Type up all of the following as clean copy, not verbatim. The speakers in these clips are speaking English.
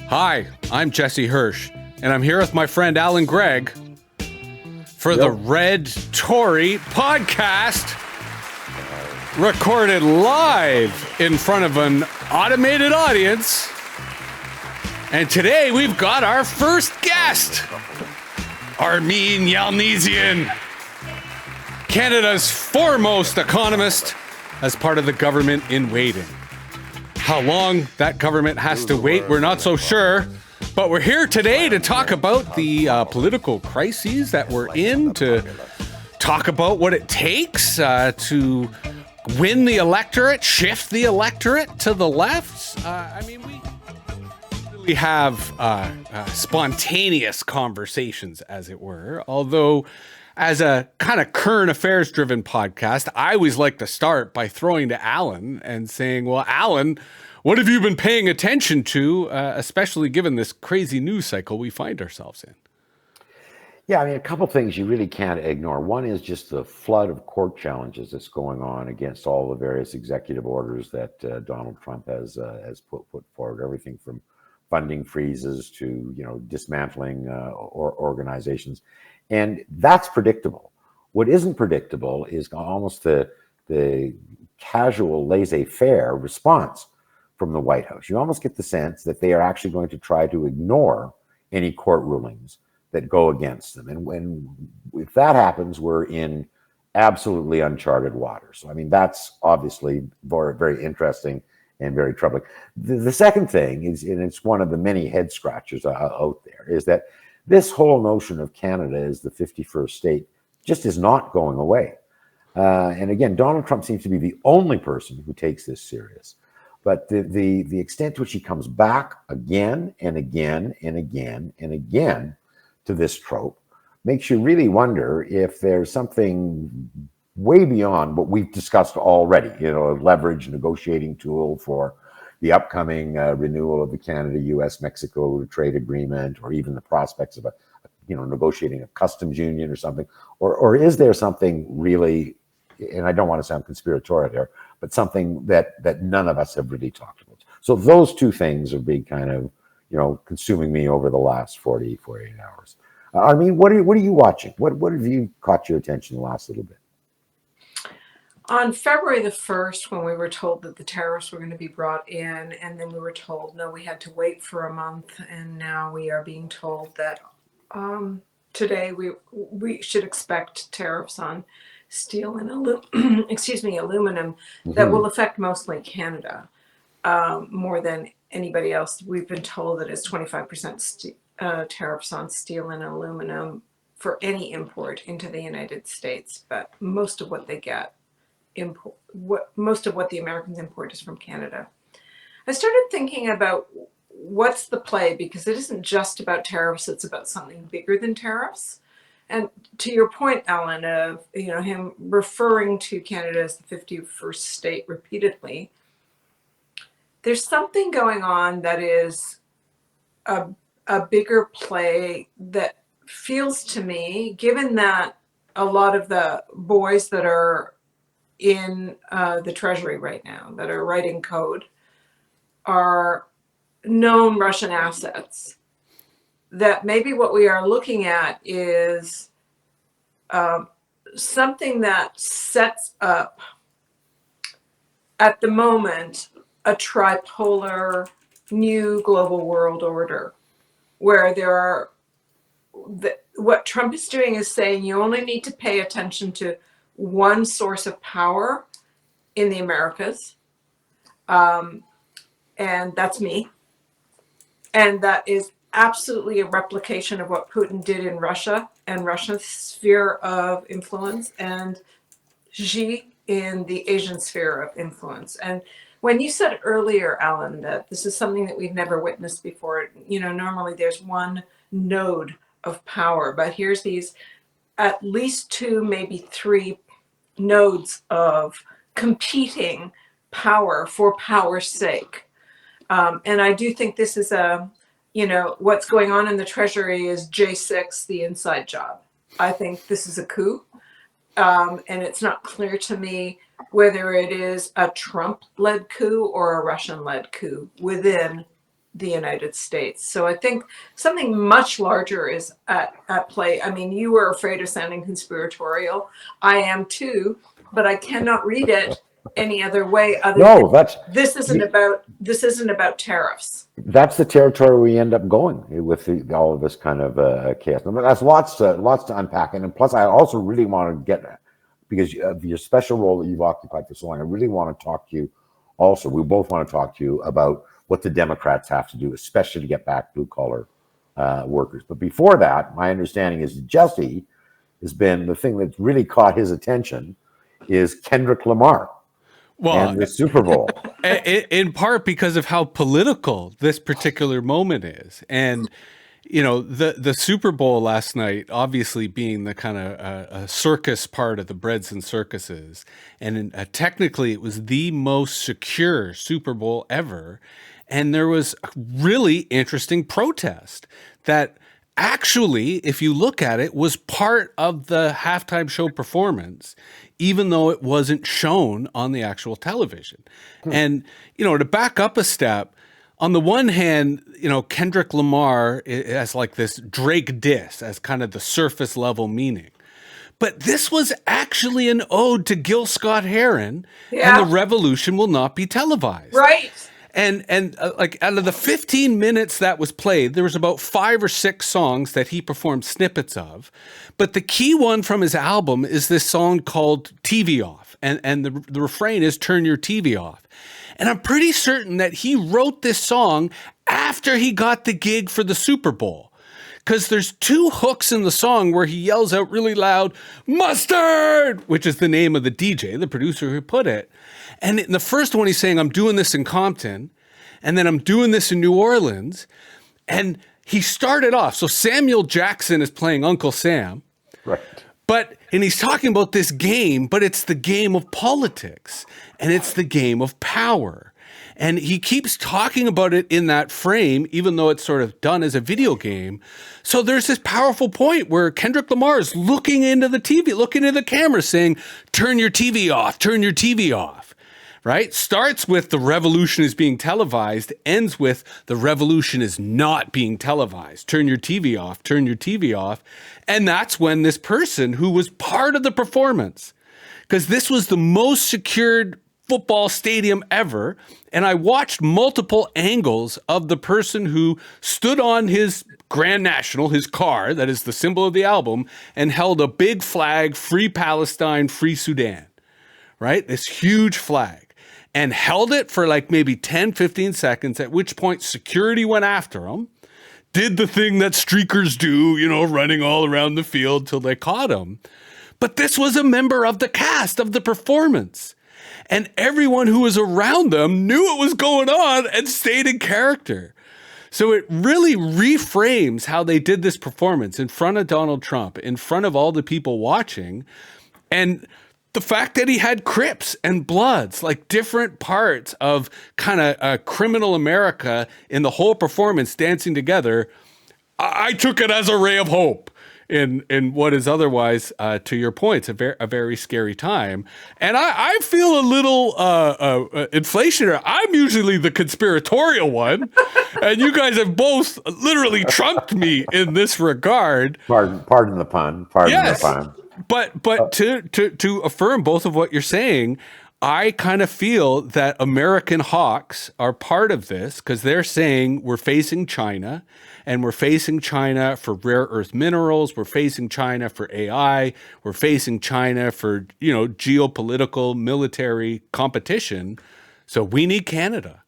Hi, I'm Jesse Hirsch, and I'm here with my friend Alan Gregg for the Red-Tory podcast, recorded live in front of an automated audience. And today we've got our first guest, Armine Yalnizyan, Canada's foremost economist, as part of the government in waiting. How long that government has to wait, we're not so sure. But we're here today to talk about the political crises that we're in, to talk about what it takes to win the electorate, shift the electorate to the left. We have spontaneous conversations, as it were, although as a kind of current affairs driven podcast, I always like to start by throwing to Alan and saying, well, Alan, what have you been paying attention to, especially given this crazy news cycle we find ourselves in? Yeah, a couple things you really can't ignore. One is just the flood of court challenges that's going on against all the various executive orders that Donald Trump has put forward. Everything from funding freezes to dismantling organizations, and that's predictable. What isn't predictable is almost the casual laissez-faire response from the White House. You almost get the sense that they are actually going to try to ignore any court rulings that go against them. And if that happens, we're in absolutely uncharted waters. So, that's obviously very, very interesting and very troubling. The second thing is, and it's one of the many head scratchers out there, is that this whole notion of Canada as the 51st state just is not going away. And again, Donald Trump seems to be the only person who takes this serious. But the extent to which he comes back again and again and again and again to this trope makes you really wonder if there's something way beyond what we've discussed already, a leverage negotiating tool for the upcoming renewal of the Canada-US-Mexico trade agreement, or even the prospects of negotiating a customs union or something, or is there something really, and I don't want to sound conspiratorial there, but something that none of us have really talked about. So those two things have been kind of, consuming me over the last 48 hours. What are you watching? What have you caught your attention the last little bit? On February the 1st, when we were told that the tariffs were going to be brought in, and then we were told, no, we had to wait for a month, and now we are being told that today we should expect tariffs on steel and aluminum that will affect mostly Canada more than anybody else. We've been told that it's 25% tariffs on steel and aluminum for any import into the United States, but most of what they get most of what the Americans import is from Canada. I started thinking about what's the play, because it isn't just about tariffs, it's about something bigger than tariffs. And to your point, Alan, of him referring to Canada as the 51st state repeatedly, there's something going on that is a bigger play that feels to me, given that a lot of the boys that are in the Treasury right now that are writing code are known Russian assets, that maybe what we are looking at is something that sets up, at the moment, a tripolar new global world order, where there are what Trump is doing is saying you only need to pay attention to one source of power in the Americas, and that's me. And that is absolutely a replication of what Putin did in Russia and Russia's sphere of influence, and Xi in the Asian sphere of influence. And when you said earlier, Alan, that this is something that we've never witnessed before, normally there's one node of power, but here's these at least two, maybe three nodes of competing power for power's sake. And I do think this is what's going on in the Treasury is J6, the inside job. I think this is a coup. And it's not clear to me whether it is a Trump-led coup or a Russian-led coup within the United States. So I think something much larger is at play. I mean, you were afraid of sounding conspiratorial. I am too, but I cannot read it any other way other than No, that's this isn't about tariffs. that's the territory we end up going with all of this kind of chaos. I mean, that's lots to unpack, and plus, I also really want to get, because of your special role that you've occupied for so long, I really want to talk to you. Also, we both want to talk to you about what the Democrats have to do, especially to get back blue collar workers. But before that, my understanding is Jesse has been the thing that's really caught his attention is Kendrick Lamar. Well, and the Super Bowl. In part because of how political this particular moment is. And, you know, the Super Bowl last night, obviously being the kind of a circus part of the breads and circuses. And technically, it was the most secure Super Bowl ever. And there was a really interesting protest that actually, if you look at it, was part of the halftime show performance, even though it wasn't shown on the actual television. And, you know, to back up a step, on the one hand, you know, Kendrick Lamar has like this Drake diss as kind of the surface level meaning. But this was actually an ode to Gil Scott-Heron, and the revolution will not be televised. Right. And like out of the 15 minutes that was played, there was about 5 or 6 songs that he performed snippets of. But the key one from his album is this song called TV Off. And the refrain is turn your TV off. And I'm pretty certain that he wrote this song after he got the gig for the Super Bowl. Because there's 2 hooks in the song where he yells out really loud, "Mustard!" which is the name of the DJ, the producer who put it. And in the first one, he's saying, I'm doing this in Compton, and then I'm doing this in New Orleans. And he started off. So Samuel Jackson is playing Uncle Sam. Right. And he's talking about this game, but it's the game of politics, and it's the game of power. And he keeps talking about it in that frame, even though it's sort of done as a video game. So there's this powerful point where Kendrick Lamar is looking into the TV, looking into the camera saying, turn your TV off, turn your TV off, right? Starts with the revolution is being televised, ends with the revolution is not being televised. Turn your TV off, turn your TV off. And that's when this person who was part of the performance, because this was the most secured football stadium ever. And I watched multiple angles of the person who stood on his Grand National, his car, that is the symbol of the album, and held a big flag, Free Palestine, Free Sudan, right? This huge flag, and held it for like maybe 10, 15 seconds, at which point security went after him, did the thing that streakers do, you know, running all around the field till they caught him. But this was a member of the cast of the performance. And everyone who was around them knew what was going on and stayed in character. So it really reframes how they did this performance in front of Donald Trump, in front of all the people watching. And the fact that he had Crips and Bloods, like different parts of kind of criminal America in the whole performance dancing together, I took it as a ray of hope in what is otherwise, to your point, a very scary time. And I feel a little inflationary. I'm usually the conspiratorial one, and you guys have both literally trumped me in this regard. Pardon the pun. Pardon the pun. But to affirm both of what you're saying, I kind of feel that American hawks are part of this, because they're saying we're facing China, and we're facing China for rare earth minerals. We're facing China for AI. We're facing China for, you know, geopolitical military competition. So we need Canada,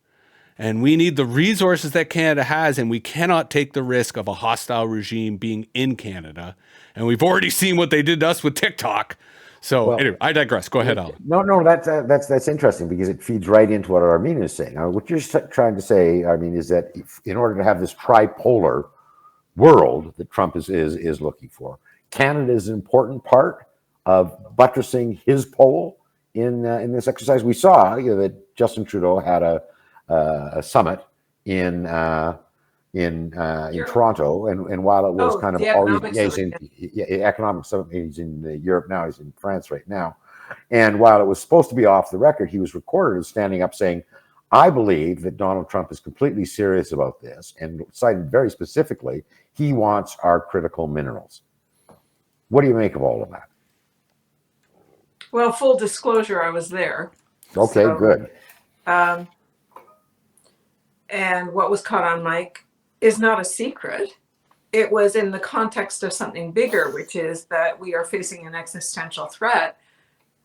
and we need the resources that Canada has, and we cannot take the risk of a hostile regime being in Canada. And we've already seen what they did to us with TikTok. So anyway, I digress. Go ahead, Alan. No, that's interesting, because it feeds right into what Armine is saying. Now, what you're trying to say, Armine, is that in order to have this tripolar world that Trump is looking for, Canada is an important part of buttressing his pole in this exercise. We saw, you know, that Justin Trudeau had a summit in Toronto, and while it was kind of always economic summit, he's in Europe now, he's in France right now, and while it was supposed to be off the record, he was recorded as standing up saying, I believe that Donald Trump is completely serious about this and cited very specifically, he wants our critical minerals. What do you make of all of that? Well, full disclosure, I was there. Okay, So, good. And what was caught on mic is not a secret. It was in the context of something bigger, which is that we are facing an existential threat.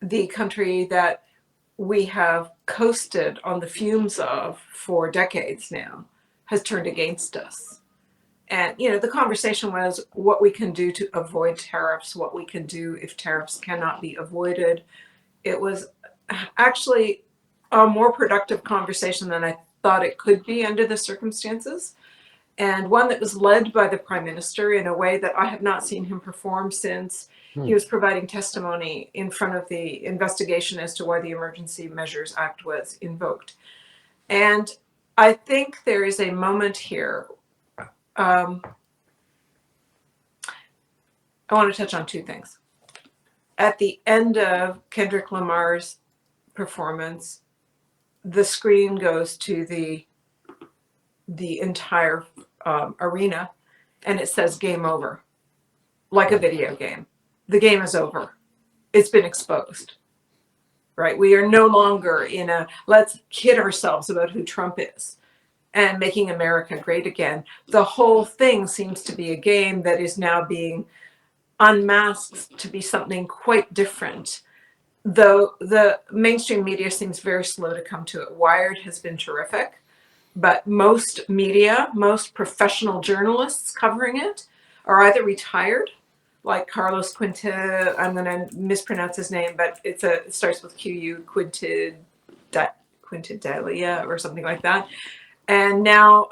The country that we have coasted on the fumes of for decades now has turned against us. And, the conversation was what we can do to avoid tariffs, what we can do if tariffs cannot be avoided. It was actually a more productive conversation than I thought it could be under the circumstances. And one that was led by the Prime Minister in a way that I have not seen him perform since he was providing testimony in front of the investigation as to why the Emergency Measures Act was invoked. And I think there is a moment here. I want to touch on two things. At the end of Kendrick Lamar's performance, the screen goes to the entire arena, and it says "Game Over," like a video game. The game is over. It's been exposed, right? We are no longer in a let's kid ourselves about who Trump is and making America great again. The whole thing seems to be a game that is now being unmasked to be something quite different. Though the mainstream media seems very slow to come to it. Wired has been terrific, but most media, most professional journalists covering it are either retired, like Carlos Quinta, I'm going to mispronounce his name, but it starts with QU, Quintadelia or something like that. And now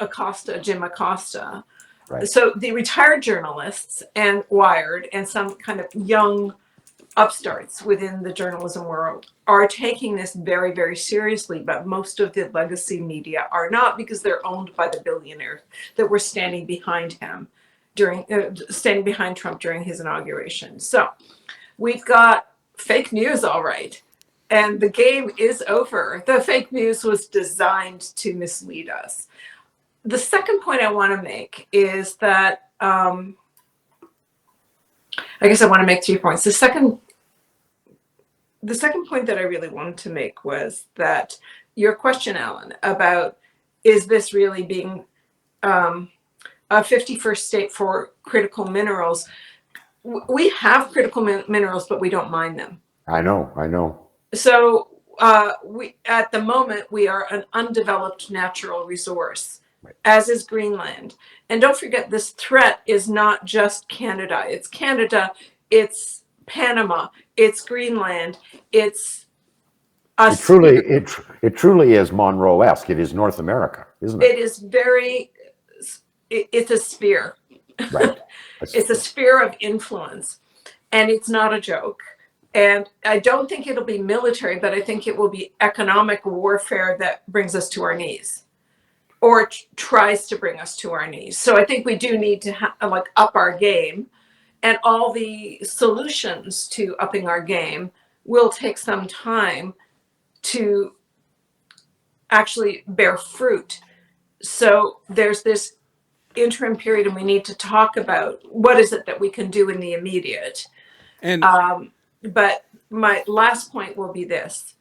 Jim Acosta. Right. So the retired journalists and Wired and some kind of young upstarts within the journalism world are taking this very, very seriously, but most of the legacy media are not, because they're owned by the billionaires that were standing behind him standing behind Trump during his inauguration. So we've got fake news, all right, and the game is over. The fake news was designed to mislead us. The second point I want to make is that I guess I want to make 3 points. The second point that I really wanted to make was that your question, Alan, about is this really being a 51st state for critical minerals? We have critical minerals, but we don't mine them. I know. So we, at the moment, we are an undeveloped natural resource, as is Greenland. And don't forget, this threat is not just Canada. It's Canada, it's Panama, it's Greenland, it's us. It truly is Monroe-esque. It is North America, isn't it? It is it's a sphere. Right. It's a sphere of influence, and it's not a joke. And I don't think it'll be military, but I think it will be economic warfare that brings us to our knees, or tries to bring us to our knees. So I think we do need to up our game, and all the solutions to upping our game will take some time to actually bear fruit. So there's this interim period, and we need to talk about what is it that we can do in the immediate. And But my last point will be this.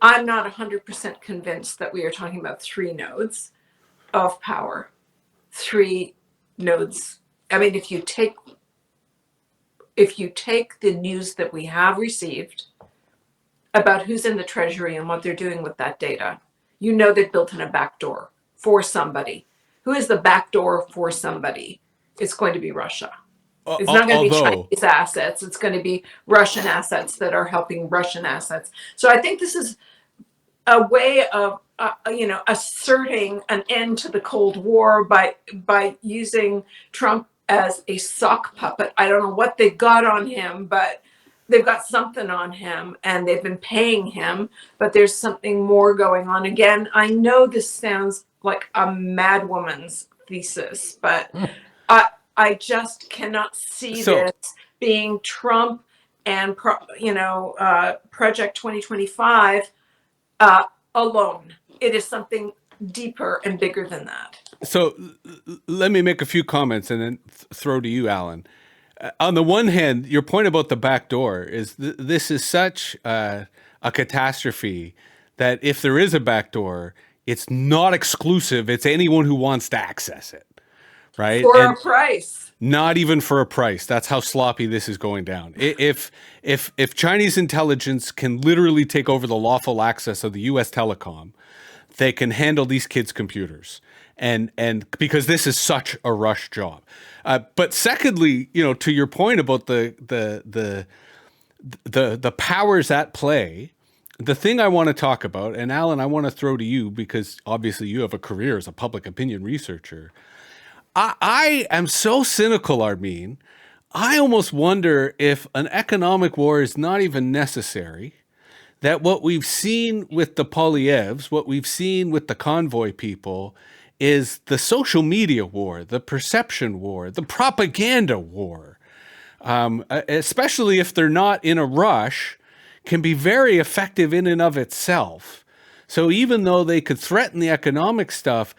I'm not 100% convinced that we are talking about 3 nodes of power. 3 nodes. I mean, if you take the news that we have received about who's in the Treasury and what they're doing with that data, you know they've built in a backdoor for somebody. Who is the backdoor for somebody? It's going to be Russia. It's not going to be Chinese assets. It's going to be Russian assets that are helping Russian assets. So I think this is a way of, asserting an end to the Cold War by using Trump as a sock puppet. I don't know what they got on him, but they've got something on him, and they've been paying him, but there's something more going on. Again, I know this sounds like a madwoman's thesis, but I just cannot see this being Trump and Project 2025 alone. it is something deeper and bigger than that. So let me make a few comments and then throw to you, Alan. On the one hand, your point about the back door is this is such a catastrophe that if there is a back door, it's not exclusive. It's anyone who wants to access it, right? For And a price. not even for a price. That's how sloppy this is going down. If Chinese intelligence can literally take over the lawful access of the U.S. telecom, they can handle these kids' computers, and because this is such a rush job. But secondly, to your point about the powers at play, the thing I want to talk about, and Alan, I want to throw to you because obviously you have a career as a public opinion researcher. I am so cynical, Armine. I almost wonder if an economic war is not even necessary, that what we've seen with the Poilievres, what we've seen with the convoy people, is the social media war, the perception war, the propaganda war, especially if they're not in a rush, can be very effective in and of itself. So even though they could threaten the economic stuff,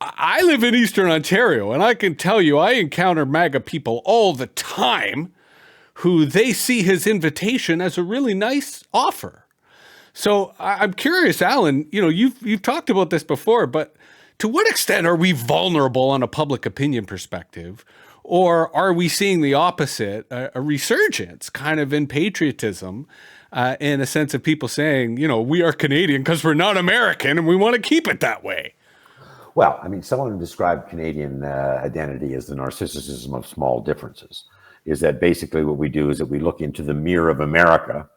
I live in Eastern Ontario, and I can tell you I encounter MAGA people all the time who they see his invitation as a really nice offer. So I'm curious, Alan, you've talked about this before, but to what extent are we vulnerable on a public opinion perspective? Or are we seeing the opposite, a resurgence kind of in patriotism, in a sense of people saying, we are Canadian because we're not American and we want to keep it that way? Well, I mean, someone described Canadian identity as the narcissism of small differences. Is that basically what we do is that we look into the mirror of America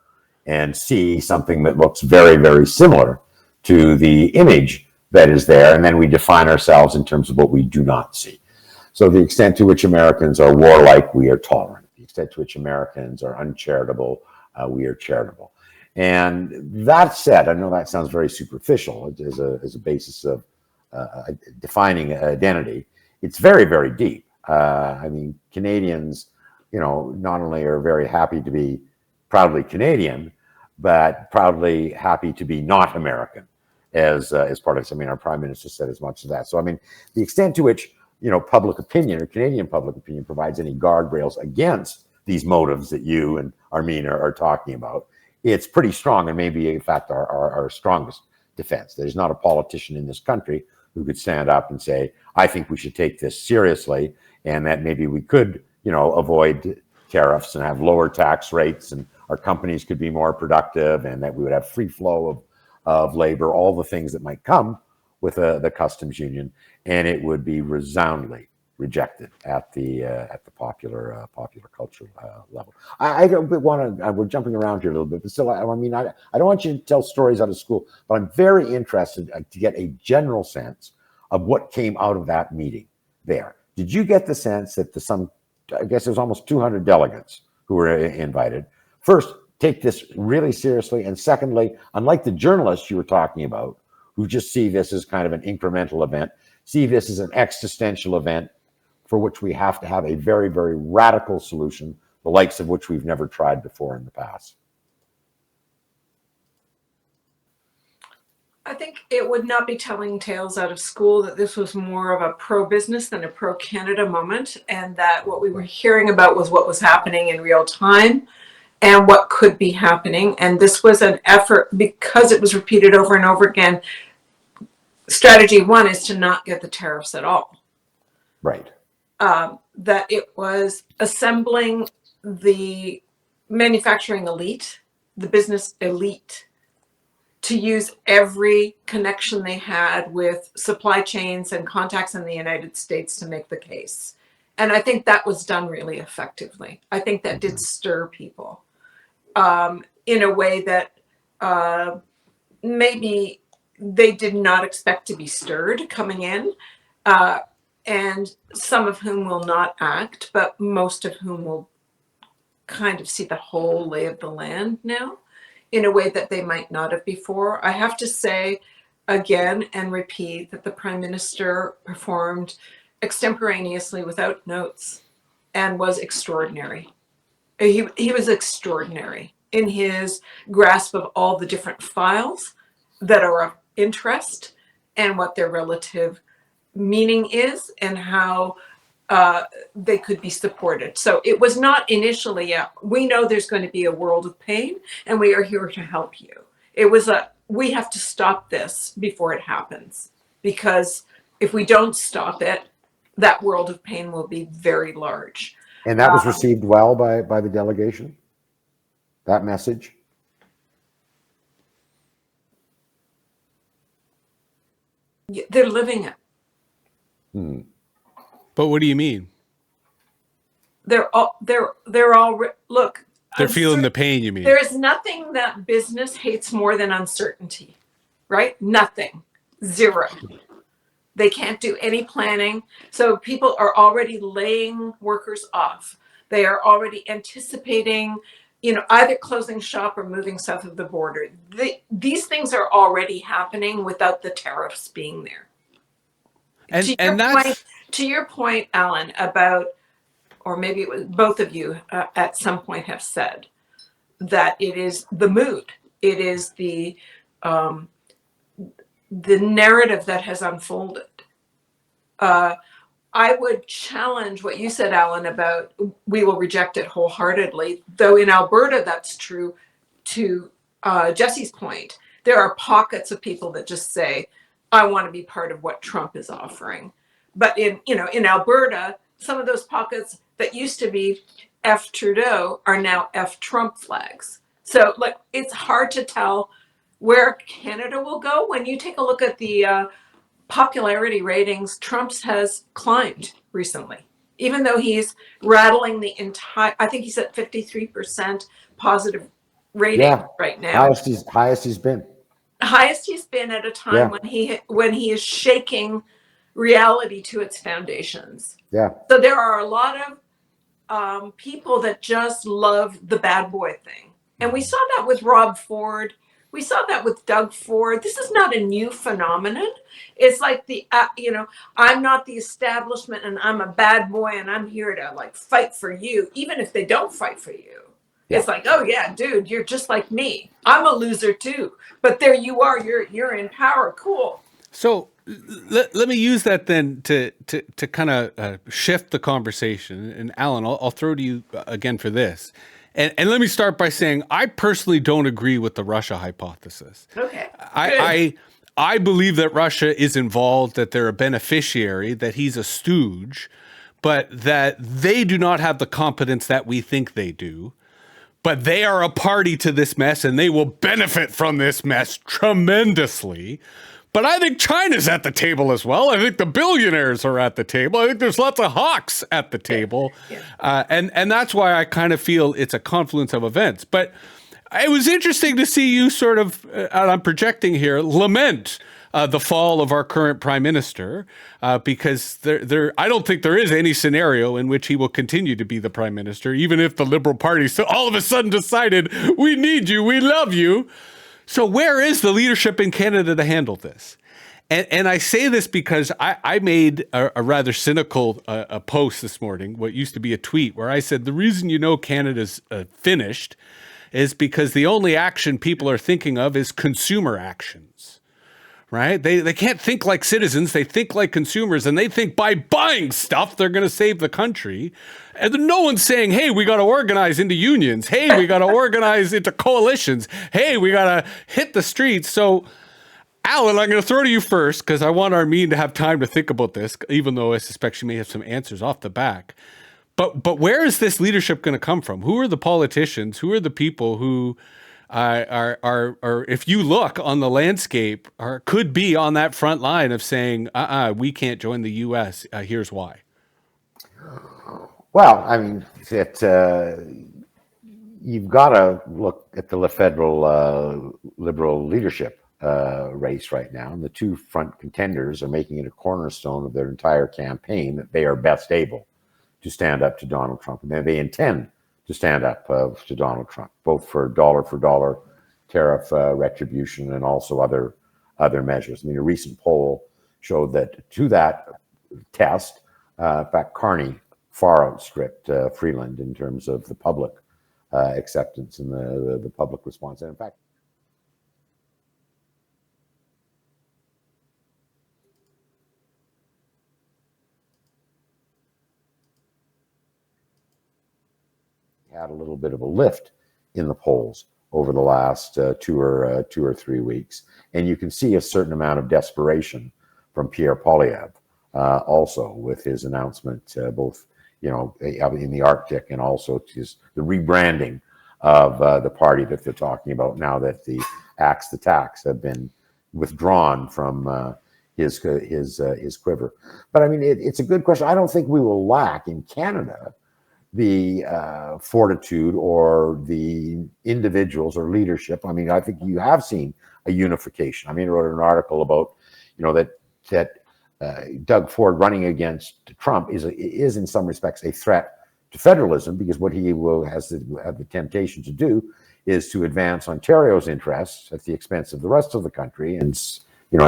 and see something that looks very, very similar to the image that is there. And then we define ourselves in terms of what we do not see. So the extent to which Americans are warlike, we are tolerant. The extent to which Americans are uncharitable, we are charitable. And that said, I know that sounds very superficial as a basis of defining identity. It's very, very deep. I mean, Canadians, not only are very happy to be proudly Canadian, but proudly happy to be not American as part of this. I mean, our prime minister said as much as that. So, I mean, the extent to which, public opinion or Canadian public opinion provides any guardrails against these motives that you and Armine are talking about, it's pretty strong and maybe, in fact, our strongest defense. There's not a politician in this country who could stand up and say, I think we should take this seriously and that maybe we could, avoid tariffs and have lower tax rates and our companies could be more productive and that we would have free flow of labor, all the things that might come with the customs union, and it would be resoundingly rejected at the popular culture level. I don't want to. We're jumping around here a little bit, but still, I don't want you to tell stories out of school, but I'm very interested to get a general sense of what came out of that meeting there. Did you get the sense that I guess there's almost 200 delegates who were invited? First, take this really seriously, and secondly, unlike the journalists you were talking about, who just see this as kind of an incremental event, see this as an existential event for which we have to have a very, very radical solution, the likes of which we've never tried before in the past. I think it would not be telling tales out of school that this was more of a pro-business than a pro-Canada moment, and that what we were hearing about was what was happening in real time and what could be happening. And this was an effort, because it was repeated over and over again. Strategy one is to not get the tariffs at all. Right. That it was assembling the manufacturing elite, the business elite, to use every connection they had with supply chains and contacts in the United States to make the case. And I think that was done really effectively. I think that did stir people in a way that maybe they did not expect to be stirred coming in. And some of whom will not act, but most of whom will kind of see the whole lay of the land now in a way that they might not have before. I have to say again and repeat that the Prime Minister performed extemporaneously without notes and was extraordinary. He was extraordinary in his grasp of all the different files that are interest and what their relative meaning is and how they could be supported. So it was not initially we know there's going to be a world of pain and we are here to help you. It was we have to stop this before it happens, because if we don't stop it, that world of pain will be very large. And that was received well by the delegation, that message? They're living it. But what do you mean? They're all look. They're feeling the pain, you mean? There is nothing that business hates more than uncertainty, right? Nothing. Zero. They can't do any planning. So people are already laying workers off. They are already anticipating, either closing shop or moving south of the border. These things are already happening without the tariffs being there. To your point, Alan, about, or maybe it was both of you at some point have said that it is the mood. It is the narrative that has unfolded. I would challenge what you said, Alan, about we will reject it wholeheartedly. Though in Alberta, that's true. To Jesse's point, there are pockets of people that just say, I want to be part of what Trump is offering. But in Alberta, some of those pockets that used to be F Trudeau are now F Trump flags. So it's hard to tell where Canada will go. When you take a look at the popularity ratings, Trump's has climbed recently, even though he's rattling the entire, I think he's at 53% positive rating right now. Highest he's been. Highest he's been at a time when he is shaking reality to its foundations. Yeah. So there are a lot of people that just love the bad boy thing. And we saw that with Rob Ford. We saw that with Doug Ford. This is not a new phenomenon. It's like I'm not the establishment and I'm a bad boy and I'm here to fight for you, even if they don't fight for you. Yeah. It's like, oh yeah, dude, you're just like me. I'm a loser too. But there you are. You're in power. Cool. So let me use that then to kind of shift the conversation. And Alan, I'll throw to you again for this. And let me start by saying I personally don't agree with the Russia hypothesis. Okay. I believe that Russia is involved, that they're a beneficiary, that he's a stooge, but that they do not have the competence that we think they do. But they are a party to this mess and they will benefit from this mess tremendously. But I think China's at the table as well. I think the billionaires are at the table. I think there's lots of hawks at the table. Yeah. And that's why I kind of feel it's a confluence of events. But it was interesting to see you sort of, and I'm projecting here, lament the fall of our current prime minister, because I don't think there is any scenario in which he will continue to be the prime minister, even if the Liberal Party all of a sudden decided, we need you, we love you. So where is the leadership in Canada to handle this? And I say this because I made a rather cynical a post this morning, what used to be a tweet, where I said, the reason Canada's finished is because the only action people are thinking of is consumer actions, right? They can't think like citizens, they think like consumers, and they think by buying stuff, they're going to save the country. And no one's saying, hey, we got to organize into unions. Hey, we got to organize into coalitions. Hey, we got to hit the streets. So, Alan, I'm going to throw to you first because I want Armine to have time to think about this, even though I suspect she may have some answers off the back. But where is this leadership going to come from? Who are the politicians? Who are the people who are if you look on the landscape, could be on that front line of saying, we can't join the U.S. Here's why. Well, I mean, you've got to look at the federal Liberal leadership race right now. And the two front contenders are making it a cornerstone of their entire campaign that they are best able to stand up to Donald Trump. And they intend to stand up to Donald Trump, both for dollar tariff retribution and also other measures. I mean, a recent poll showed that to that test, in fact, Carney far outstripped Freeland in terms of the public acceptance and the public response. And in fact, had a little bit of a lift in the polls over the last 2 or 3 weeks, and you can see a certain amount of desperation from Pierre Poilievre also with his announcement, both in the Arctic and also the rebranding of the party that they're talking about now that the axe to tax have been withdrawn from his quiver. But I mean, it's a good question. I don't think we will lack in Canada the fortitude or the individuals or leadership. I mean, I think you have seen a unification. I mean, I wrote an article about, that Doug Ford running against Trump is in some respects a threat to federalism, because what he have the temptation to do is to advance Ontario's interests at the expense of the rest of the country, and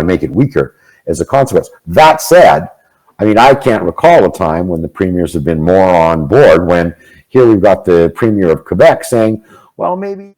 make it weaker as a consequence. That said, I mean, I can't recall a time when the premiers have been more on board, when here we've got the premier of Quebec saying, well, maybe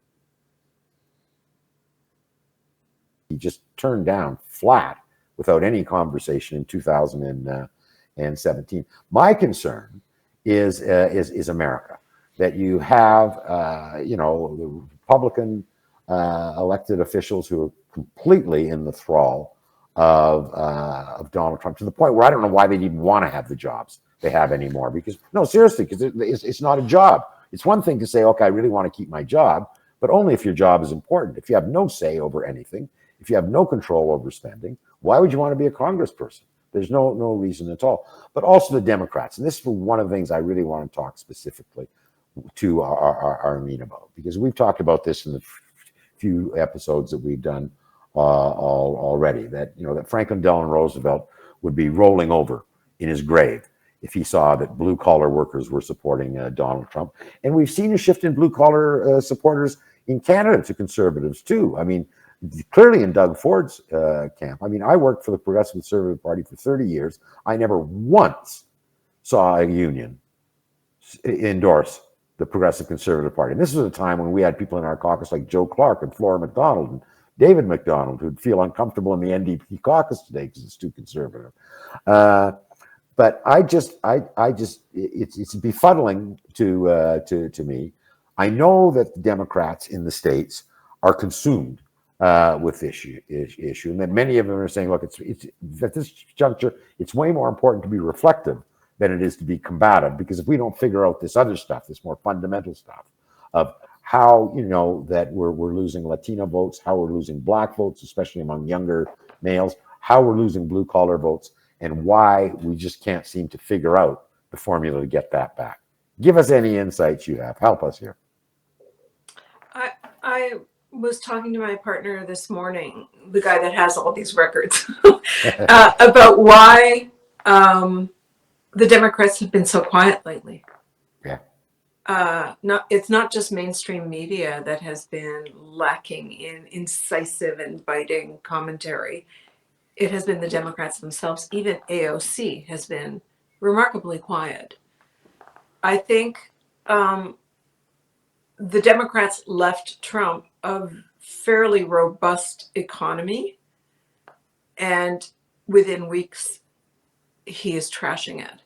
he just turned down flat without any conversation in 2017. My concern is America, that you have, the Republican elected officials who are completely in the thrall of Donald Trump, to the point where I don't know why they even want to have the jobs they have anymore. Because, no, seriously, because it's not a job. It's one thing to say, okay, I really want to keep my job, but only if your job is important. If you have no say over anything, if you have no control over spending, why would you want to be a congressperson? There's no reason at all. But also the Democrats, and this is one of the things I really want to talk specifically to Armine about, because we've talked about this in the few episodes that we've done already, that that Franklin Delano Roosevelt would be rolling over in his grave if he saw that blue collar workers were supporting Donald Trump. And we've seen a shift in blue collar supporters in Canada to conservatives too. I mean, clearly in Doug Ford's camp. I mean, I worked for the Progressive Conservative Party for 30 years. I never once saw a union endorse the Progressive Conservative Party. And this was a time when we had people in our caucus like Joe Clark and Flora MacDonald and David MacDonald, who'd feel uncomfortable in the NDP caucus today because it's too conservative. But it's befuddling to me. I know that the Democrats in the States are consumed with this issue, and that many of them are saying, look, it's at this juncture, it's way more important to be reflective than it is to be combative, because if we don't figure out this other stuff, this more fundamental stuff of how that we're losing Latino votes, how we're losing Black votes, especially among younger males, how we're losing blue collar votes, and why we just can't seem to figure out the formula to get that back. Give us any insights you have. Help us here. I was talking to my partner this morning, the guy that has all these records, about why the Democrats have been so quiet lately. Yeah. It's not just mainstream media that has been lacking in incisive and biting commentary. It has been the Democrats themselves. Even AOC has been remarkably quiet. I think the Democrats left Trump a fairly robust economy, and within weeks, he is trashing it.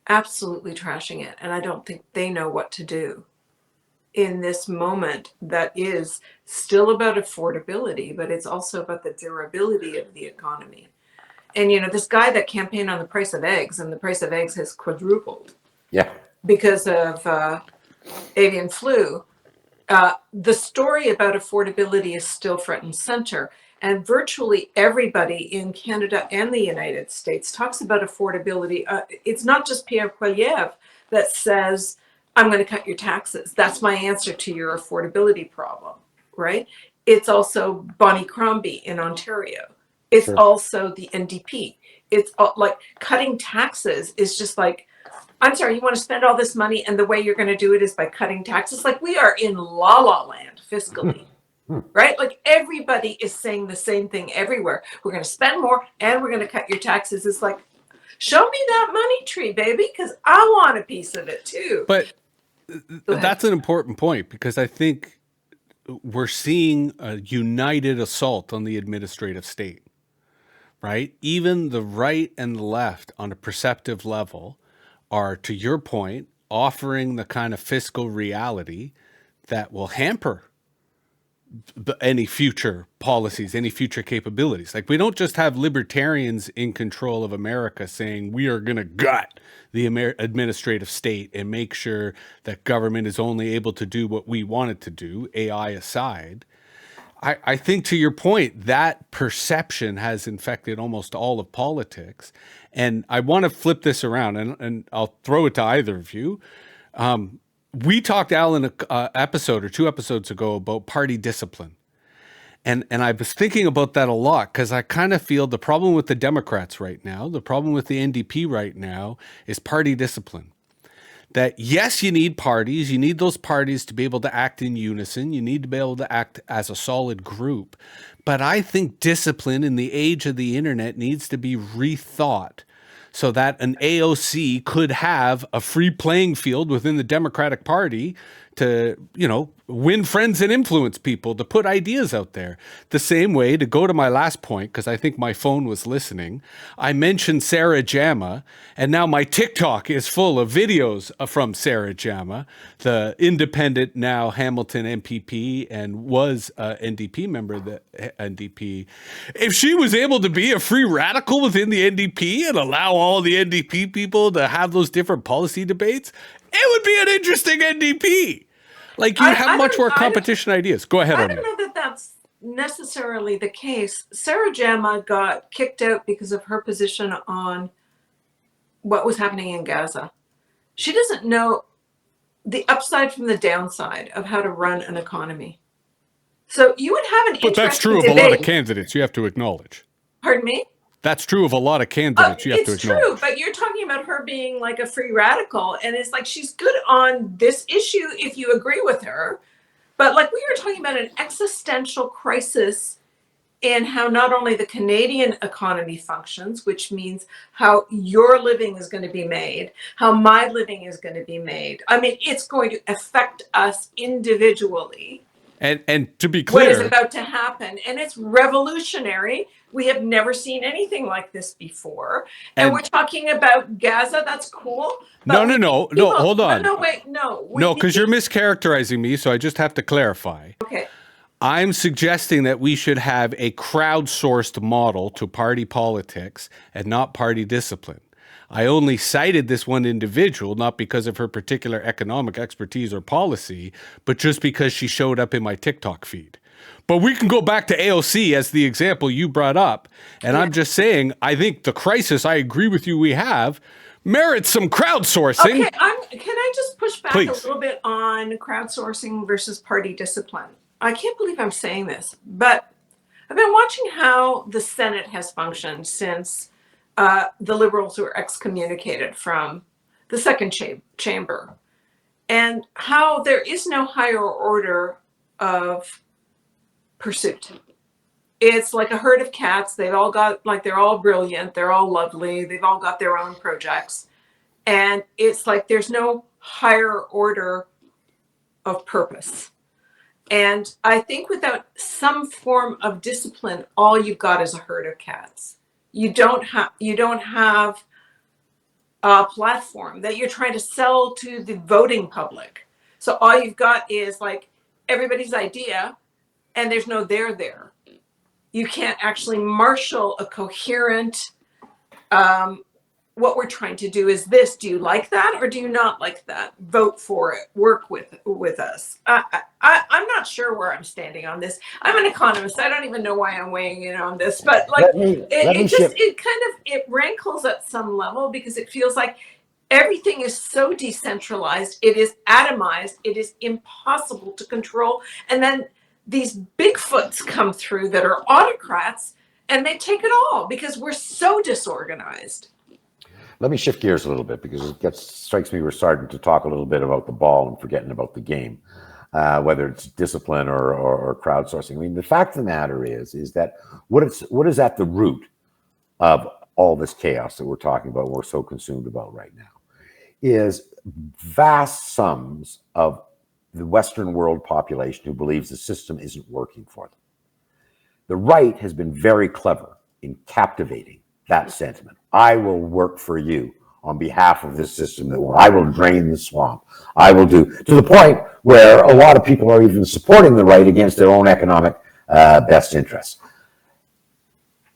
Absolutely trashing it. And I don't think they know what to do in this moment that is still about affordability, but it's also about the durability of the economy. And, this guy that campaigned on the price of eggs, and the price of eggs has quadrupled. Yeah. Because of avian flu. The story about affordability is still front and center. And virtually everybody in Canada and the United States talks about affordability. It's not just Pierre Poilievre that says, I'm going to cut your taxes. That's my answer to your affordability problem, right? It's also Bonnie Crombie in Ontario. It's also the NDP. It's like cutting taxes is just like, I'm sorry, you want to spend all this money and the way you're going to do it is by cutting taxes? Like, we are in la land fiscally. Right? Like, everybody is saying the same thing everywhere. We're going to spend more and we're going to cut your taxes. It's like, show me that money tree, baby, because I want a piece of it too. But that's an important point, because I think we're seeing a united assault on the administrative state, right? Even the right and the left on a perceptive level are, to your point, offering the kind of fiscal reality that will hamper any future policies, any future capabilities. Like, we don't just have libertarians in control of America saying we are going to gut the administrative state and make sure that government is only able to do what we want it to do, AI aside. I think, to your point, that perception has infected almost all of politics. And I want to flip this around, and I'll throw it to either of you. We talked, Alan, an episode or 2 episodes ago about party discipline. And I was thinking about that a lot, because I kind of feel the problem with the Democrats right now, the problem with the NDP right now, is party discipline. That, yes, you need parties. You need those parties to be able to act in unison. You need to be able to act as a solid group. But I think discipline in the age of the internet needs to be rethought, so that an AOC could have a free playing field within the Democratic Party to, win friends and influence people, to put ideas out there. The same way, to go to my last point, because I think my phone was listening, I mentioned Sarah Jama, and now my TikTok is full of videos from Sarah Jama, the independent, now Hamilton MPP, and was a NDP member of the NDP. If she was able to be a free radical within the NDP and allow all the NDP people to have those different policy debates, it would be an interesting NDP. Like, you have much more competition ideas. Go ahead, Armine. I don't know that that's necessarily the case. Sarah Jama got kicked out because of her position on what was happening in Gaza. She doesn't know the upside from the downside of how to run an economy. So you would have an interesting But that's true of a lot of candidates, you have to acknowledge. Pardon me? That's true of a lot of candidates, you have to acknowledge. It's true, but you're talking about her being like a free radical, and it's like she's good on this issue if you agree with her. But like, we are talking about an existential crisis in how not only the Canadian economy functions, which means how your living is going to be made, how my living is going to be made. I mean, it's going to affect us individually. And to be clear, what is about to happen, and it's revolutionary. We have never seen anything like this before. And we're talking about Gaza. That's cool. No, hold on. No, because you're mischaracterizing me, so I just have to clarify. Okay. I'm suggesting that we should have a crowdsourced model to party politics and not party discipline. I only cited this one individual, not because of her particular economic expertise or policy, but just because she showed up in my TikTok feed. But we can go back to AOC as the example you brought up. And I'm just saying, I think the crisis, I agree with you, we have, merits some crowdsourcing. Okay, can I just push back a little bit on crowdsourcing versus party discipline? I can't believe I'm saying this, but I've been watching how the Senate has functioned since the Liberals were excommunicated from the second chamber, and how there is no higher order of pursuit. It's like a herd of cats. They've all got, like, they're all brilliant, they're all lovely, they've all got their own projects, and it's like there's no higher order of purpose. And I think without some form of discipline, all you've got is a herd of cats. You don't have a platform that you're trying to sell to the voting public. So all you've got is like everybody's idea, and there's no there. You can't actually marshal a coherent, what we're trying to do is this. Do you like that or do you not like that? Vote for it. Work with us. I'm not sure where I'm standing on this. I'm an economist. I don't even know why I'm weighing in on this, but like it rankles at some level, because it feels like everything is so decentralized. It is atomized. It is impossible to control. And then these Bigfoots come through that are autocrats, and they take it all because we're so disorganized. Let me shift gears a little bit, because it strikes me we're starting to talk a little bit about the ball and forgetting about the game, whether it's discipline or crowdsourcing. I mean, the fact of the matter is that what is at the root of all this chaos that we're talking about, we're so consumed about right now, is vast sums of the Western world population who believes the system isn't working for them. The right has been very clever in captivating that sentiment. I will work for you. on behalf of this system that I will drain the swamp. I will do, to the point where a lot of people are even supporting the right against their own economic best interests.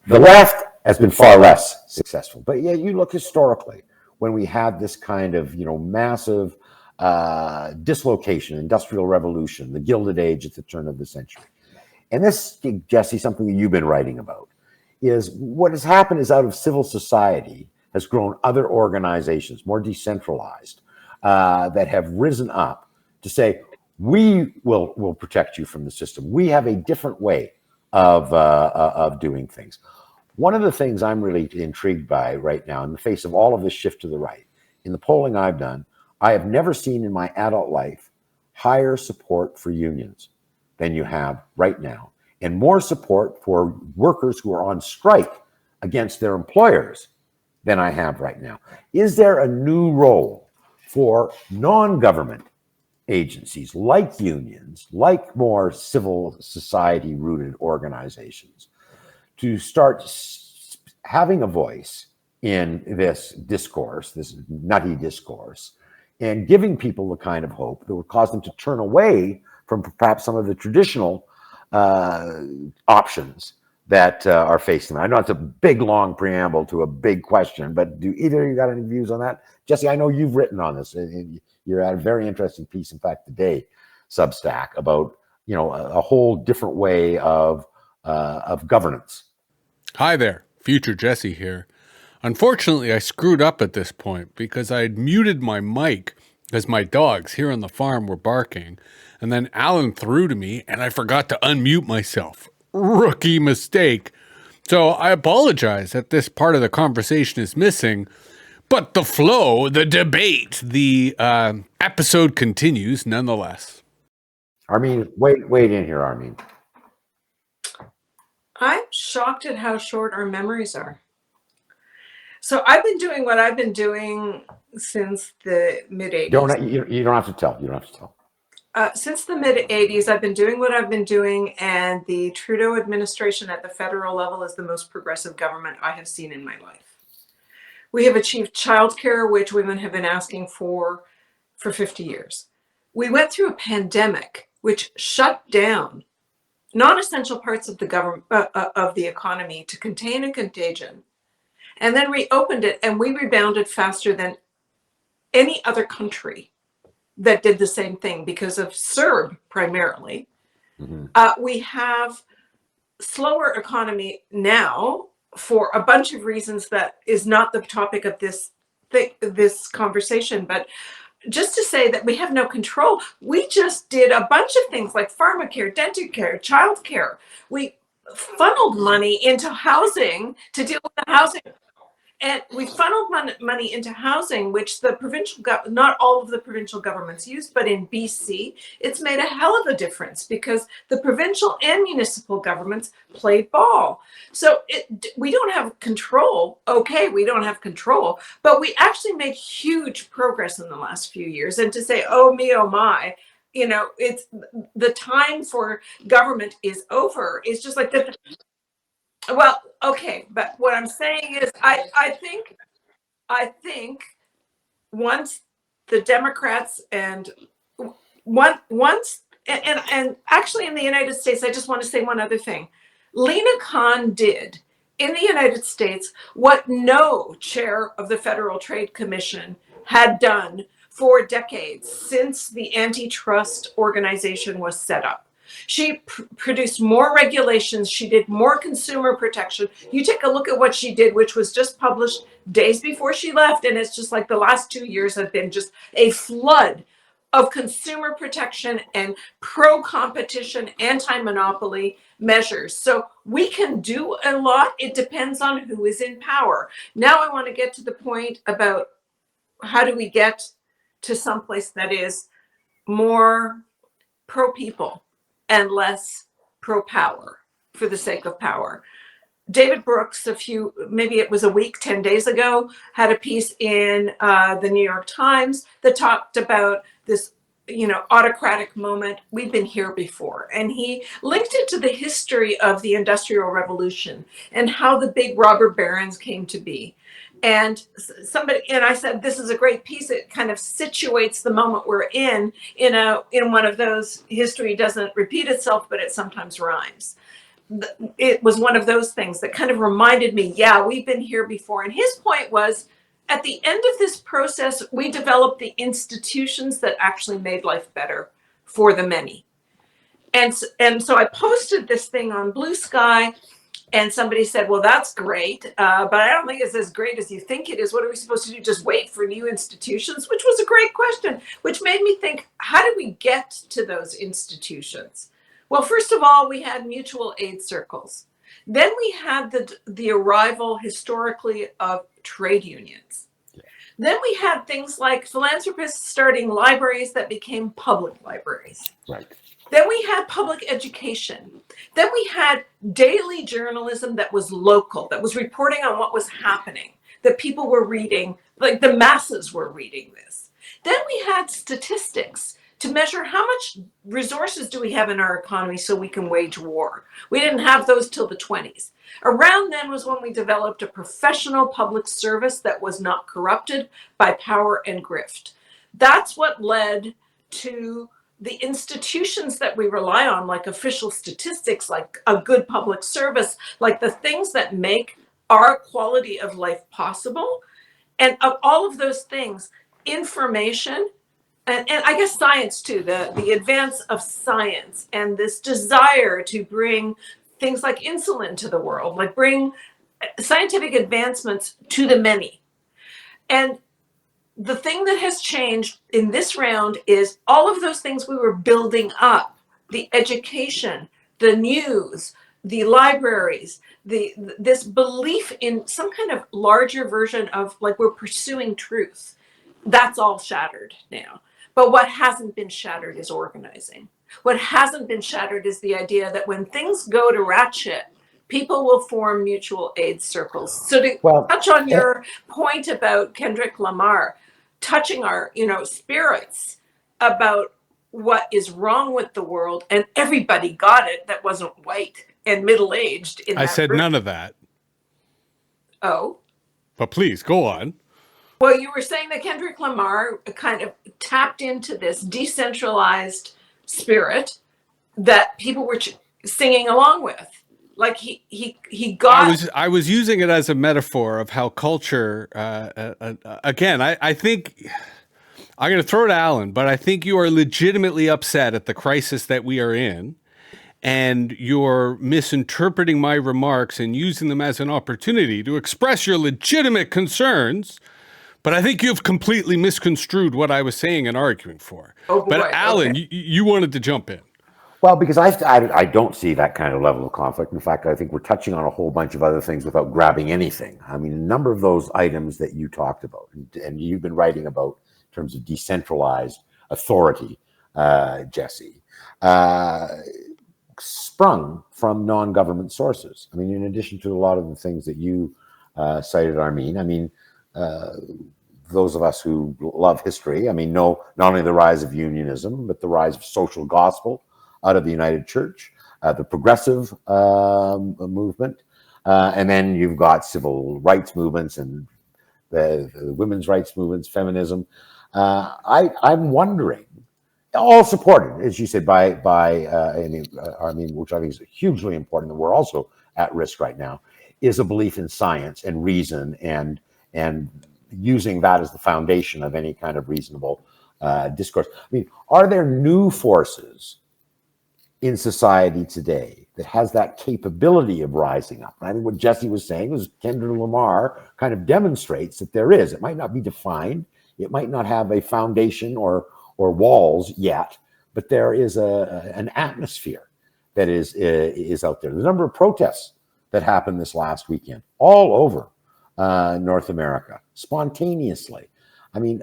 The left has been far less successful, but yeah, you look historically when we had this kind of massive dislocation, industrial revolution, the Gilded Age at the turn of the century. And this, Jesse, something that you've been writing about, is what has happened is out of civil society has grown other organizations, more decentralized, that have risen up to say, we will protect you from the system. We have a different way of doing things. One of the things I'm really intrigued by right now in the face of all of this shift to the right, in the polling I've done, I have never seen in my adult life higher support for unions than you have right now, and more support for workers who are on strike against their employers than I have right now. Is there a new role for non-government agencies like unions, like more civil society rooted organizations, to start having a voice in this discourse, this nutty discourse, and giving people the kind of hope that would cause them to turn away from perhaps some of the traditional options that are facing them? I know it's a big, long preamble to a big question, but do either of you got any views on that? Jesse, I know you've written on this. You're at a very interesting piece, in fact, today, Substack, about a whole different way of governance. Hi there, future Jesse here. Unfortunately, I screwed up at this point because I had muted my mic as my dogs here on the farm were barking, and then Alan threw to me and I forgot to unmute myself. Rookie mistake. So I apologize that this part of the conversation is missing, but the flow, the debate, the episode continues nonetheless. Armine, wait in here, Armine. I'm shocked at how short our memories are. So I've been doing what I've been doing since the mid-'80s. You don't have to tell. You don't have to tell. Since the mid-'80s, I've been doing what I've been doing, and the Trudeau administration at the federal level is the most progressive government I have seen in my life. We have achieved childcare, which women have been asking for 50 years. We went through a pandemic, which shut down non-essential parts of the government of the economy to contain a contagion, and then reopened it, and we rebounded faster than any other country that did the same thing because of CERB primarily. Mm-hmm. We have slower economy now for a bunch of reasons that is not the topic of this conversation, but just to say that we have no control. We just did a bunch of things like pharmacare, dental care, child care. We funneled money into housing to deal with the housing. And we funneled money into housing, which the provincial, not all of the provincial governments use, but in BC, it's made a hell of a difference because the provincial and municipal governments played ball. So we don't have control. Okay, we don't have control, but we actually made huge progress in the last few years. And to say, oh me, oh my, it's the time for government is over. It's just like the. Well, okay, but what I'm saying is, I think once the Democrats and actually in the United States, I just want to say one other thing. Lena Khan did in the United States what no chair of the Federal Trade Commission had done for decades since the antitrust organization was set up. She produced more regulations. She did more consumer protection. You take a look at what she did, which was just published days before she left. And it's just like the last 2 years have been just a flood of consumer protection and pro-competition, anti-monopoly measures. So we can do a lot. It depends on who is in power. Now I want to get to the point about how do we get to someplace that is more pro-people and less pro-power for the sake of power. David Brooks, maybe it was a week, 10 days ago, had a piece in the New York Times that talked about this, autocratic moment. We've been here before. And he linked it to the history of the Industrial Revolution and how the big robber barons came to be. And I said, this is a great piece. It kind of situates the moment we're in one of those, history doesn't repeat itself, but it sometimes rhymes. It was one of those things that kind of reminded me, yeah, we've been here before. And his point was, at the end of this process, we developed the institutions that actually made life better for the many. And so I posted this thing on Blue Sky, and somebody said, well, that's great, but I don't think it's as great as you think it is. What are we supposed to do? Just wait for new institutions? Which was a great question, which made me think, how do we get to those institutions? Well, first of all, we had mutual aid circles. Then we had the arrival historically of trade unions. Then we had things like philanthropists starting libraries that became public libraries. Right. Then we had public education. Then we had daily journalism that was local, that was reporting on what was happening, that people were reading, like the masses were reading this. Then we had statistics to measure how much resources do we have in our economy so we can wage war. We didn't have those till the 20s. Around then was when we developed a professional public service that was not corrupted by power and grift. That's what led to the institutions that we rely on, like official statistics, like a good public service, like the things that make our quality of life possible. And of all of those things, information, and I guess science too, the advance of science and this desire to bring things like insulin to the world, like bring scientific advancements to the many. And the thing that has changed in this round is all of those things we were building up, the education, the news, the libraries, this belief in some kind of larger version of like we're pursuing truth. That's all shattered now. But what hasn't been shattered is organizing. What hasn't been shattered is the idea that when things go to ratchet, people will form mutual aid circles. So to touch on your point about Kendrick Lamar, touching our, spirits about what is wrong with the world, and everybody got it that wasn't white and middle-aged. I said group. None of that. Oh. But please, go on. Well, you were saying that Kendrick Lamar kind of tapped into this decentralized spirit that people were singing along with. Like he got. I was using it as a metaphor of how culture. Again, I think I'm going to throw it to Alan, but I think you are legitimately upset at the crisis that we are in, and you're misinterpreting my remarks and using them as an opportunity to express your legitimate concerns. But I think you've completely misconstrued what I was saying and arguing for. Oh, boy. But Alan, okay. you wanted to jump in. Well, because I don't see that kind of level of conflict. In fact, I think we're touching on a whole bunch of other things without grabbing anything. I mean, a number of those items that you talked about, and you've been writing about in terms of decentralized authority, Jesse, sprung from non-government sources. I mean, in addition to a lot of the things that you cited, Armine, I mean, those of us who love history, I mean, know not only the rise of unionism, but the rise of social gospel out of the United Church, the progressive movement, and then you've got civil rights movements and the women's rights movements, feminism. I'm wondering, all supported, as you said, by Armine, which I think is hugely important, that we're also at risk right now, is a belief in science and reason and using that as the foundation of any kind of reasonable discourse. I mean, are there new forces in society today that has that capability of rising up? And I think what Jesse was saying was Kendrick Lamar kind of demonstrates that there is. It might not be defined, it might not have a foundation or walls yet, but there is an atmosphere that is out there. The number of protests that happened this last weekend all over North America, spontaneously. I mean,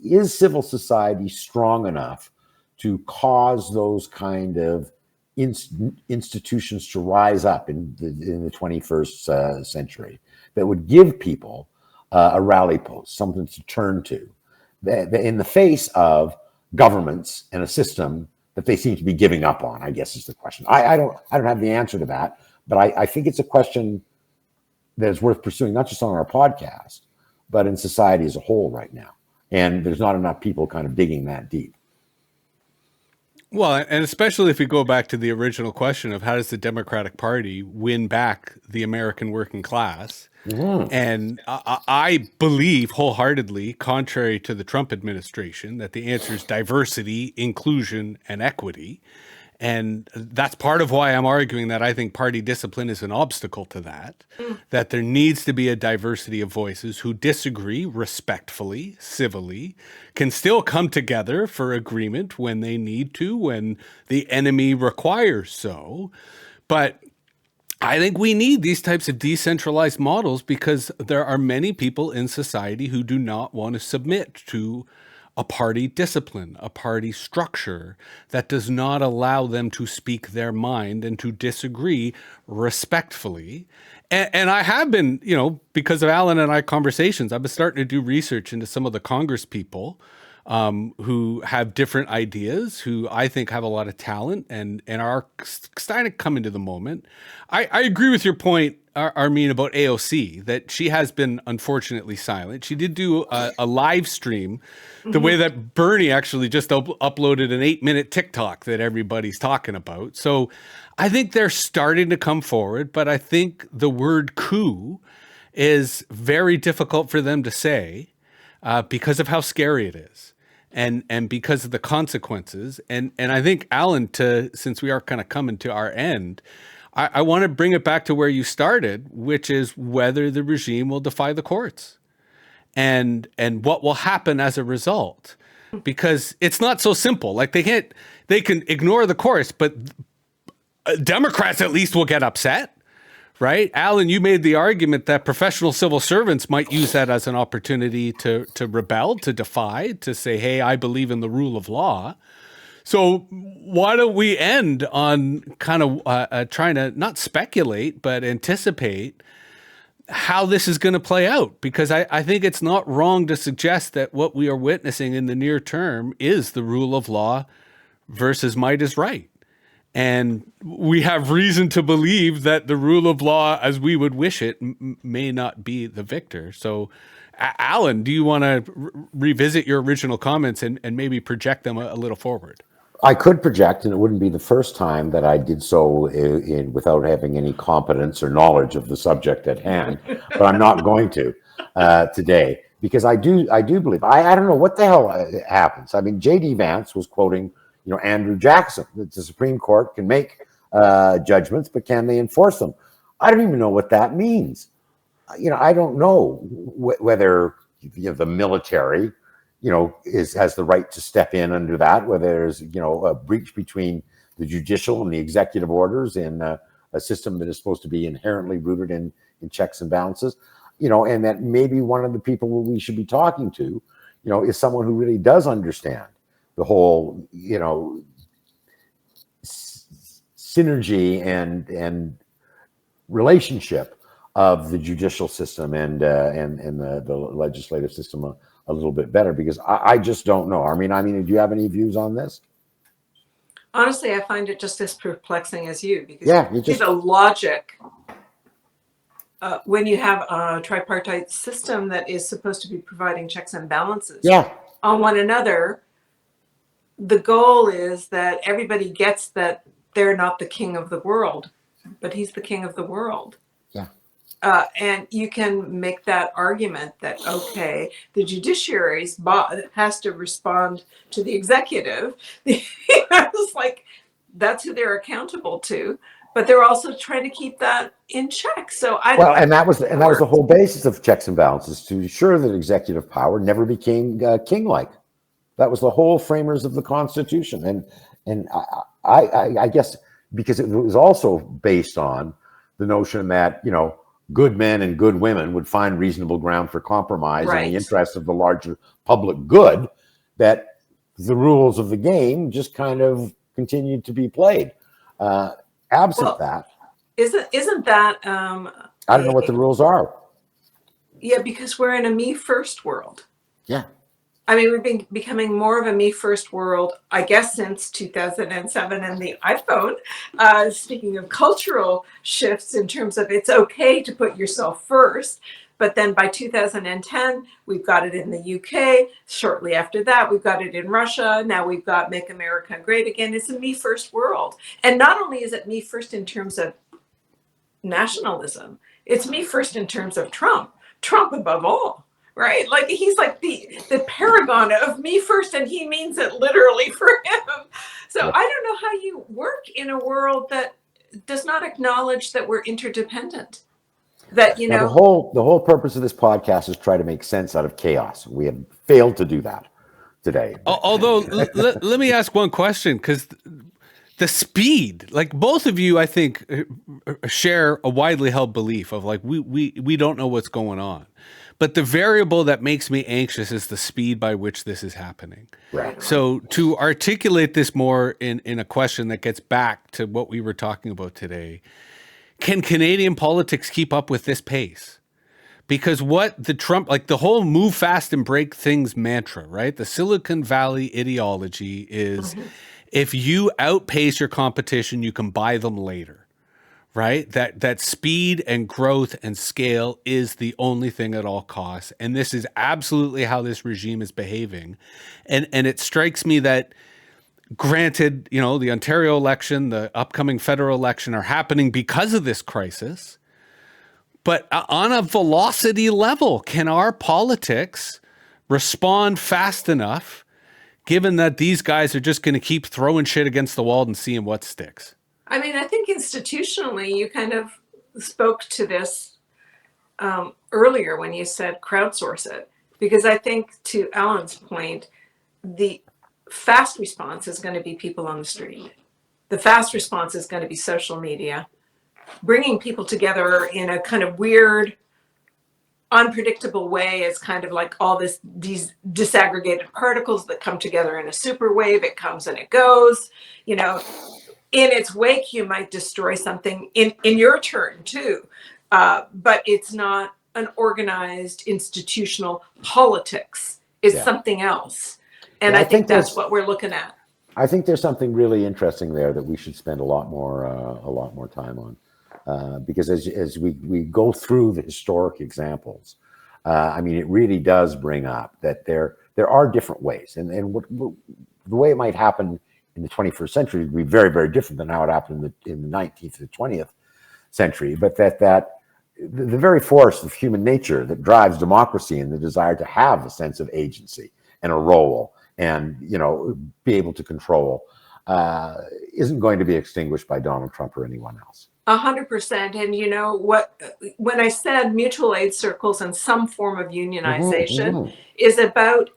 is civil society strong enough to cause those kind of institutions to rise up in the 21st century that would give people a rally post, something to turn to, in the face of governments and a system that they seem to be giving up on, I guess is the question. I don't have the answer to that, but I think it's a question that is worth pursuing, not just on our podcast, but in society as a whole right now. And there's not enough people kind of digging that deep. Well, and especially if we go back to the original question of how does the Democratic Party win back the American working class? And I believe wholeheartedly, contrary to the Trump administration, that the answer is diversity, inclusion, and equity. And that's part of why I'm arguing that I think party discipline is an obstacle to that, that there needs to be a diversity of voices who disagree respectfully, civilly, can still come together for agreement when they need to, when the enemy requires so. But I think we need these types of decentralized models because there are many people in society who do not want to submit to a party discipline, a party structure that does not allow them to speak their mind and to disagree respectfully. And I have been, because of Alan and I conversations, I've been starting to do research into some of the Congress people who have different ideas, who I think have a lot of talent and are starting to come into the moment. I agree with your point, Armine, about AOC, that she has been unfortunately silent. She did do a live stream the way that Bernie actually just uploaded an 8-minute TikTok that everybody's talking about. So I think they're starting to come forward, but I think the word coup is very difficult for them to say because of how scary it is. And because of the consequences, and I think, Alan, since we are kind of coming to our end, I want to bring it back to where you started, which is whether the regime will defy the courts, and what will happen as a result, because it's not so simple. Like they can ignore the courts, but Democrats at least will get upset. Right? Alan, you made the argument that professional civil servants might use that as an opportunity to rebel, to defy, to say, hey, I believe in the rule of law. So why don't we end on kind of trying to not speculate, but anticipate how this is going to play out? Because I think it's not wrong to suggest that what we are witnessing in the near term is the rule of law versus might is right. And we have reason to believe that the rule of law, as we would wish it, may not be the victor. So, Alan, do you want to revisit your original comments and maybe project them a little forward? I could project, and it wouldn't be the first time that I did so without having any competence or knowledge of the subject at hand. But I'm not going to today, because I do believe, I don't know what the hell happens. I mean, J.D. Vance was quoting Andrew Jackson, that the Supreme Court can make judgments, but can they enforce them? I don't even know what that means. I don't know whether the military, has the right to step in under that, whether there's, a breach between the judicial and the executive orders in a system that is supposed to be inherently rooted in checks and balances, and that maybe one of the people we should be talking to, is someone who really does understand the whole, synergy and relationship of the judicial system and the legislative system a little bit better, because I just don't know. I mean, do you have any views on this? Honestly, I find it just as perplexing as you, because see the logic when you have a tripartite system that is supposed to be providing checks and balances on one another. The goal is that everybody gets that they're not the king of the world, but he's the king of the world. Yeah. And you can make that argument that, okay, the judiciary has to respond to the executive. It's like, that's who they're accountable to, but they're also trying to keep that in check. So that was the whole basis of checks and balances, to ensure that executive power never became king-like. That was the whole framers of the Constitution, and I guess because it was also based on the notion that good men and good women would find reasonable ground for compromise in the interest of the larger public good, that the rules of the game just kind of continued to be played. Absent that, isn't that I don't know what the rules are. Yeah, because we're in a me first world. Yeah. I mean, we've been becoming more of a me first world, I guess, since 2007 and the iPhone. Speaking of cultural shifts in terms of it's okay to put yourself first, but then by 2010, we've got it in the UK. Shortly after that, we've got it in Russia. Now we've got Make America Great Again. It's a me first world. And not only is it me first in terms of nationalism, it's me first in terms of Trump above all, right? Like he's like the paragon of me first, and he means it literally for him. So I don't know how you work in a world that does not acknowledge that we're interdependent. That, you Now, know, the whole purpose of this podcast is try to make sense out of chaos. We have failed to do that today. Although, let me ask one question, because the speed, like both of you, I think, share a widely held belief of like we don't know what's going on, but the variable that makes me anxious is the speed by which this is happening. Right. So to articulate this more in a question that gets back to what we were talking about today, can Canadian politics keep up with this pace? Because what the Trump, like the whole move fast and break things mantra, right? The Silicon Valley ideology is if you outpace your competition, you can buy them later, right? That speed and growth and scale is the only thing at all costs. And this is absolutely how this regime is behaving. And it strikes me that, granted, you know, the Ontario election, the upcoming federal election are happening because of this crisis. But on a velocity level, can our politics respond fast enough, given that these guys are just going to keep throwing shit against the wall and seeing what sticks? I mean, I think institutionally, you kind of spoke to this earlier when you said crowdsource it, because I think, to Alan's point, the fast response is going to be people on the street. The fast response is going to be social media, bringing people together in a kind of weird, unpredictable way. It's kind of like all these disaggregated particles that come together in a super wave. It comes and it goes. You know, in its wake, you might destroy something in your turn too. But it's not an organized institutional politics. It's something else. And I think that's what we're looking at. I think there's something really interesting there that we should spend a lot more time on, because as we go through the historic examples, I mean, it really does bring up that there are different ways, and the way it might happen in the 21st century would be very, very different than how it happened in the 19th to 20th century. But that the very force of human nature that drives democracy and the desire to have a sense of agency and a role and, you know, be able to control isn't going to be extinguished by Donald Trump or anyone else. 100%. And you know what, when I said mutual aid circles and some form of unionization is about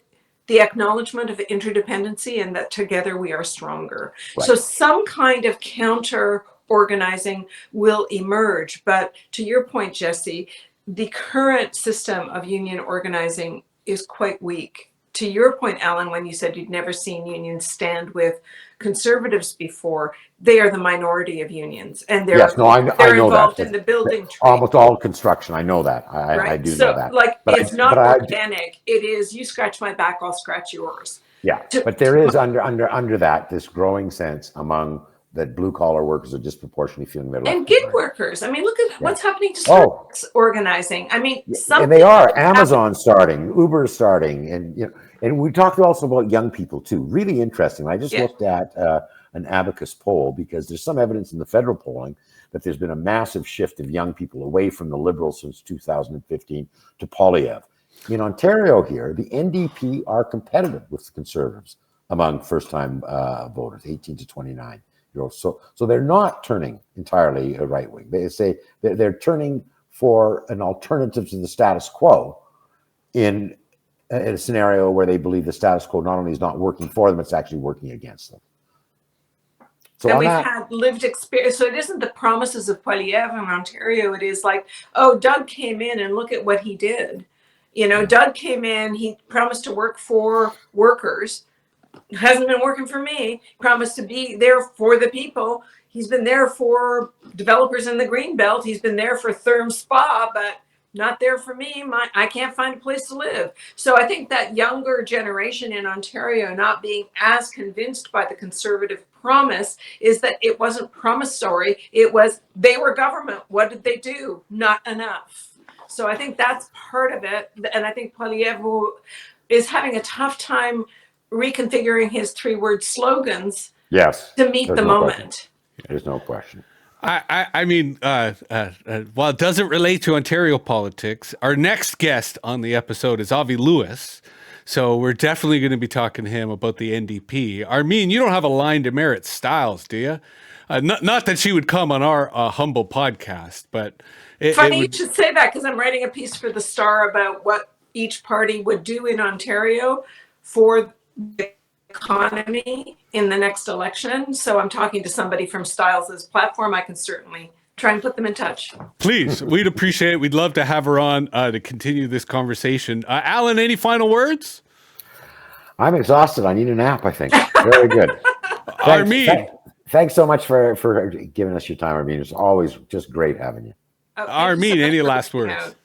the acknowledgement of interdependency and that together we are stronger. Right. So some kind of counter organizing will emerge. But to your point, Jesse, the current system of union organizing is quite weak. To your point, Alan, when you said you'd never seen unions stand with conservatives before, they are the minority of unions, and they're involved in the building trade. Almost all construction, I know that. I do know that. Like, but it's not organic. It is, you scratch my back, I'll scratch yours. Yeah, but there is under that this growing sense among that blue collar workers are disproportionately feeling their and gig workers. I mean, look at what's happening to Starbucks organizing. I mean, and they are Amazon starting, Uber starting, and you know. And we talked also about young people too. Really interesting. I just looked at an Abacus poll because there's some evidence in the federal polling that there's been a massive shift of young people away from the Liberals since 2015 to Poilievre. In Ontario here, the NDP are competitive with the Conservatives among first-time voters, 18 to 29 year olds. So they're not turning entirely right wing. They say they're turning for an alternative to the status quo in a scenario where they believe the status quo not only is not working for them, it's actually working against them. So and we've had lived experience. So it isn't the promises of Poilievre in Ontario. It is like, oh, Doug came in and look at what he did. You know, Doug came in, he promised to work for workers. It hasn't been working for me. Promised to be there for the people. He's been there for developers in the Greenbelt. He's been there for Therm Spa, but not there for me. I can't find a place to live. So I think that younger generation in Ontario not being as convinced by the Conservative promise is that it wasn't promissory. It was, they were government. What did they do? Not enough. So I think that's part of it. And I think Poilievre is having a tough time reconfiguring his 3-word slogans Yes. to meet the moment. Question. There's no question. I mean, while it doesn't relate to Ontario politics, our next guest on the episode is Avi Lewis. So we're definitely going to be talking to him about the NDP. Armine, you don't have a line to Merit Stiles, do you? Not that she would come on our humble podcast, but... Funny you should say that, because I'm writing a piece for the Star about what each party would do in Ontario for the economy in the next election. So I'm talking to somebody from Stiles' platform. I can certainly try and put them in touch. Please, we'd appreciate it. We'd love to have her on to continue this conversation. Alan, any final words? I'm exhausted. I need a nap, I think. Very good. Armine. Thanks so much for giving us your time, Armine. It's always just great having you. Armine, any last words?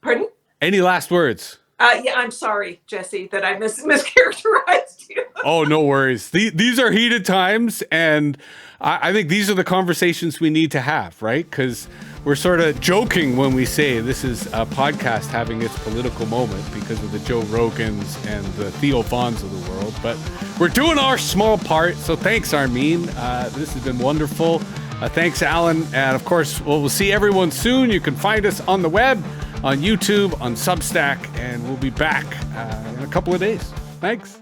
Pardon? Any last words? Yeah, I'm sorry, Jesse, that I mischaracterized you. Oh, no worries. These are heated times, and I think these are the conversations we need to have, right? Because we're sort of joking when we say this is a podcast having its political moment because of the Joe Rogans and the Theo Vons of the world. But we're doing our small part, so thanks, Armine. This has been wonderful. Thanks, Alan. And, of course, we'll see everyone soon. You can find us on the web, on YouTube, on Substack, and we'll be back in a couple of days. Thanks.